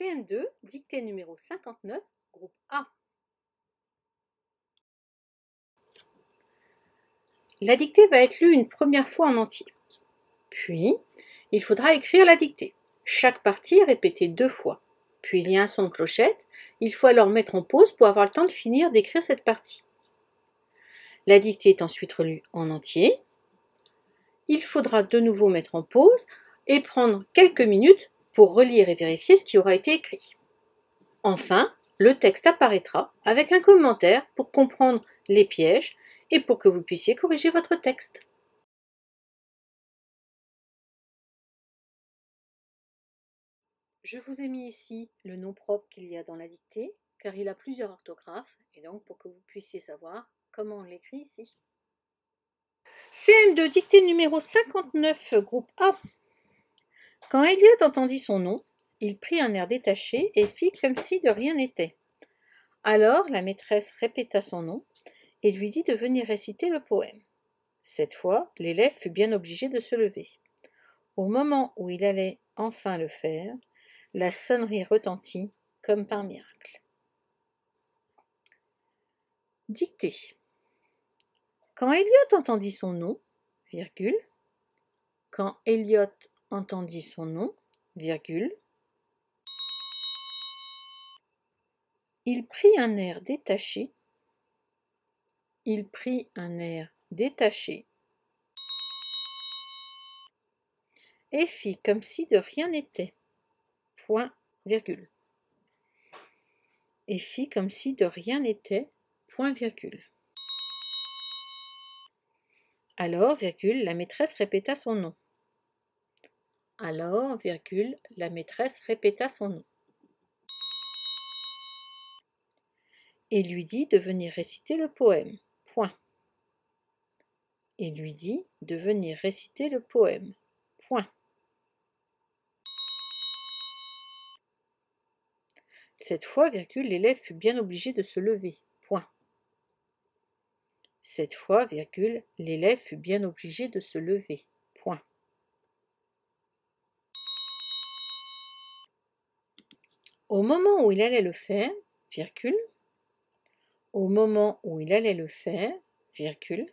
CM2, dictée numéro 59, groupe A. La dictée va être lue une première fois en entier. Puis, il faudra écrire la dictée. Chaque partie est répétée 2 fois. Puis il y a un son de clochette. Il faut alors mettre en pause pour avoir le temps de finir d'écrire cette partie. La dictée est ensuite relue en entier. Il faudra de nouveau mettre en pause et prendre quelques minutes pour relire et vérifier ce qui aura été écrit. Enfin, le texte apparaîtra avec un commentaire pour comprendre les pièges et pour que vous puissiez corriger votre texte. Je vous ai mis ici le nom propre qu'il y a dans la dictée, car il a plusieurs orthographes, et donc pour que vous puissiez savoir comment on l'écrit ici. CM2, dictée numéro 59, groupe A. Quand Elliot entendit son nom, il prit un air détaché et fit comme si de rien n'était. Alors la maîtresse répéta son nom et lui dit de venir réciter le poème. Cette fois, l'élève fut bien obligé de se lever. Au moment où il allait enfin le faire, la sonnerie retentit comme par miracle. Dictée. Quand Elliot entendit son nom, virgule, quand Elliot entendit son nom, virgule, il prit un air détaché, il prit un air détaché et fit comme si de rien n'était, point, virgule, et fit comme si de rien n'était, point, virgule. Alors, virgule, la maîtresse répéta son nom. Alors, virgule, la maîtresse répéta son nom. Et lui dit de venir réciter le poème. Point. Et lui dit de venir réciter le poème. Point. Cette fois, virgule, l'élève fut bien obligé de se lever. Point. Cette fois, virgule, l'élève fut bien obligé de se lever. Point. Au moment où il allait le faire, virgule, au moment où il allait le faire, virgule,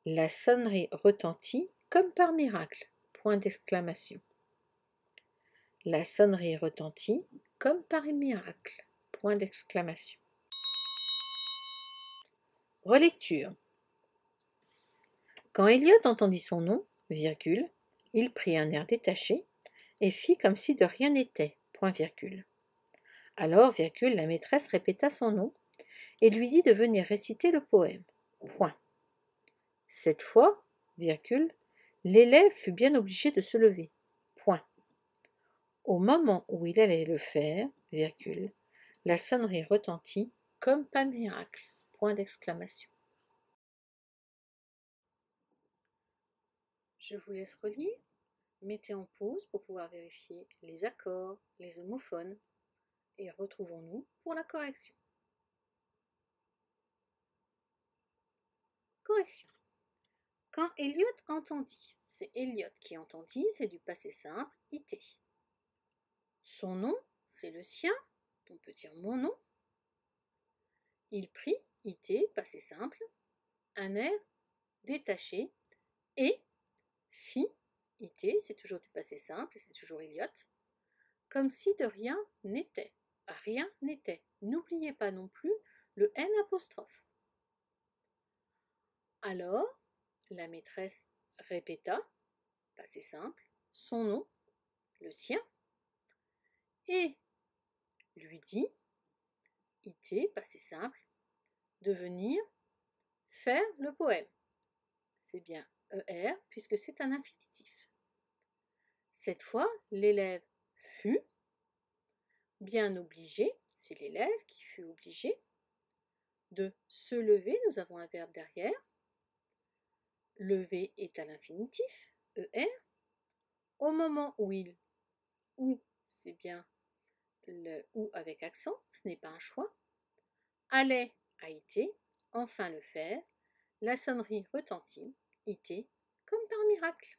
la sonnerie retentit comme par miracle, point d'exclamation. La sonnerie retentit comme par miracle, point d'exclamation. Relecture. Quand Elliot entendit son nom, virgule, il prit un air détaché et fit comme si de rien n'était, point virgule. Alors, virgule, la maîtresse répéta son nom et lui dit de venir réciter le poème, point. Cette fois, virgule, l'élève fut bien obligé de se lever, point. Au moment où il allait le faire, virgule, la sonnerie retentit comme par miracle, point d'exclamation. Je vous laisse relire. Mettez en pause pour pouvoir vérifier les accords, les homophones et retrouvons-nous pour la correction. Correction. Quand Elliot entendit, c'est Elliot qui entendit, c'est du passé simple, IT. Son nom, c'est le sien, on peut dire mon nom. Il prit, IT, passé simple, un air détaché et fit, IT, c'est toujours du passé simple, c'est toujours Elliot, comme si de rien n'était. Rien n'était. N'oubliez pas non plus le N apostrophe. Alors, la maîtresse répéta, passé simple, son nom, le sien, et lui dit, IT, passé simple, de venir faire le poème. C'est bien ER puisque c'est un infinitif. Cette fois, l'élève fut bien obligé, c'est l'élève qui fut obligé de se lever, nous avons un verbe derrière. Lever est à l'infinitif, ER. Au moment où c'est bien le ou avec accent, ce n'est pas un choix. Allait a été, enfin le faire, la sonnerie retentit, IT, comme par miracle.